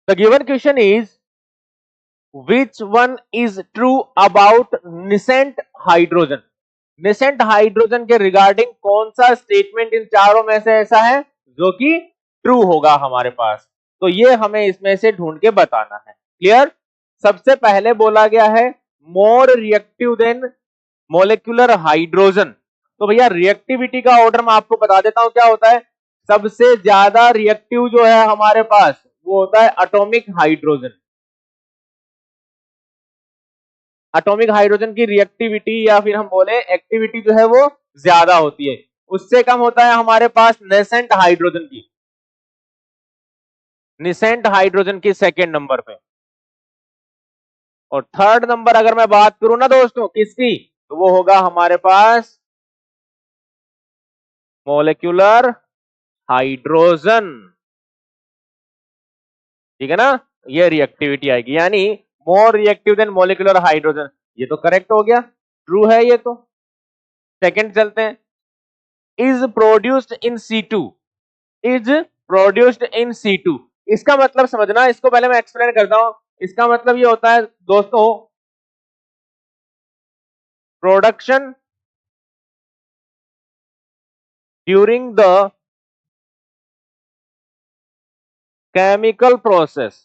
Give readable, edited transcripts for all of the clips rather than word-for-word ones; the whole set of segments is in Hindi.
The given question is which one is true about nascent hydrogen? nascent hydrogen के रिगार्डिंग कौन सा स्टेटमेंट इन चारों में से ऐसा है जो कि ट्रू होगा हमारे पास? तो ये हमें इसमें से ढूंढ के बताना है। क्लियर? सबसे पहले बोला गया है more reactive than molecular hydrogen. तो भैया रिएक्टिविटी का ऑर्डर मैं आपको बता देता हूं क्या होता है। सबसे ज्यादा रिएक्टिव जो है हमारे पास वो होता है एटॉमिक हाइड्रोजन। एटॉमिक हाइड्रोजन की रिएक्टिविटी या फिर हम बोले एक्टिविटी जो है वो ज्यादा होती है। उससे कम होता है हमारे पास नेसेंट हाइड्रोजन की। नेसेंट हाइड्रोजन की सेकेंड नंबर पे। और थर्ड नंबर अगर मैं बात करूं ना दोस्तों किसकी, तो वो होगा हमारे पास मोलिकुलर हाइड्रोजन। ठीक है ना, ये रिएक्टिविटी आएगी यानी more reactive than molecular hydrogen. ये तो करेक्ट हो गया, ट्रू है ये तो। सेकंड चलते हैं, is produced in C2। Is produced in C2 इसका मतलब समझना, इसको पहले मैं एक्सप्लेन करता हूं। इसका मतलब ये होता है दोस्तों production during the chemical process.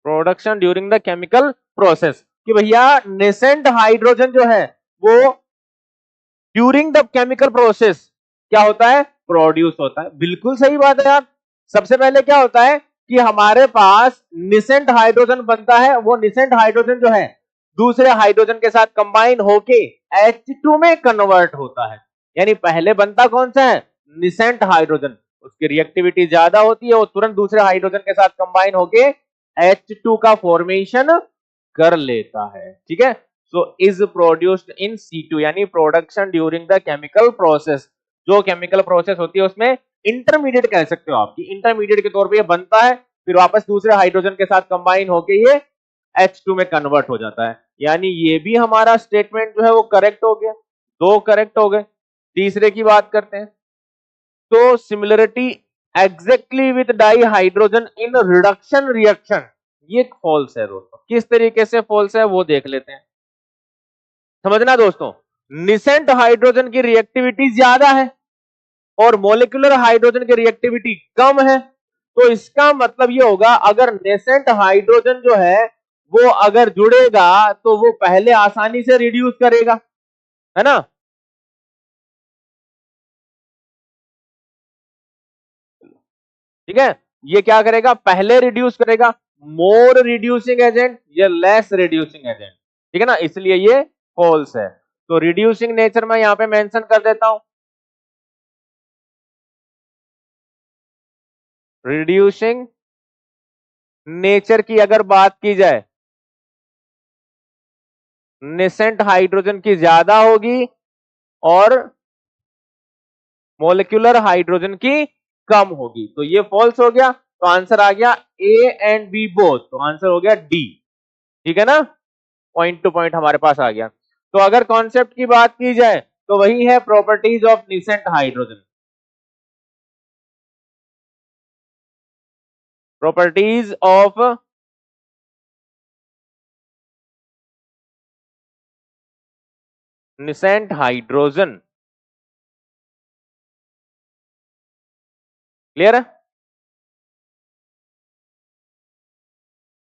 Production during the chemical process कि भैया नेसेंट हाइड्रोजन जो है वो ड्यूरिंग द केमिकल प्रोसेस क्या होता है, प्रोड्यूस होता है। बिल्कुल सही बात है यार। सबसे पहले क्या होता है कि हमारे पास निसेंट हाइड्रोजन बनता है। वो निसेंट हाइड्रोजन जो है दूसरे हाइड्रोजन के साथ कंबाइन होके H2 में कन्वर्ट होता है। यानी पहले बनता कौन सा है, निसेंट हाइड्रोजन। उसकी रिएक्टिविटी ज्यादा होती है, वो तुरंत दूसरे हाइड्रोजन के साथ कंबाइन होके H2 का फॉर्मेशन कर लेता है। ठीक है, so is produced in C2 यानी production during the chemical process. जो केमिकल प्रोसेस होती है उसमें इंटरमीडिएट कह सकते हो आपकी, इंटरमीडिएट के तौर पे ये बनता है, फिर वापस दूसरे हाइड्रोजन के साथ कंबाइन होके ये H2 में कन्वर्ट हो जाता है। यानी ये भी हमारा स्टेटमेंट जो है वो करेक्ट हो गया, दो करेक्ट हो गए। तीसरे की बात करते हैं, तो similarity exactly with di hydrogen in reduction reaction, ये फॉल्स है दोस्तों। किस तरीके से फॉल्स है वो देख लेते हैं। समझना दोस्तों, निसेंट हाइड्रोजन की रिएक्टिविटी ज्यादा है और मोलिकुलर हाइड्रोजन की रिएक्टिविटी कम है। तो इसका मतलब ये होगा अगर नेसेंट हाइड्रोजन जो है वो अगर जुड़ेगा तो वो पहले आसानी से रिड्यूस करेगा, है ना। ठीक है, ये क्या करेगा, पहले रिड्यूस करेगा, मोर रिड्यूसिंग एजेंट या लेस रिड्यूसिंग एजेंट। ठीक है ना, इसलिए ये फॉल्स है। तो रिड्यूसिंग नेचर मैं यहां पे मेंशन कर देता हूं। रिड्यूसिंग नेचर की अगर बात की जाए, नेसेंट हाइड्रोजन की ज्यादा होगी और मोलिकुलर हाइड्रोजन की कम होगी। तो ये फॉल्स हो गया। तो आंसर आ गया ए एंड बी बोथ, तो आंसर हो गया डी। ठीक है ना, पॉइंट टू पॉइंट हमारे पास आ गया। तो अगर कॉन्सेप्ट की बात की जाए तो वही है properties of nascent hydrogen. Properties of nascent hydrogen. Clear है।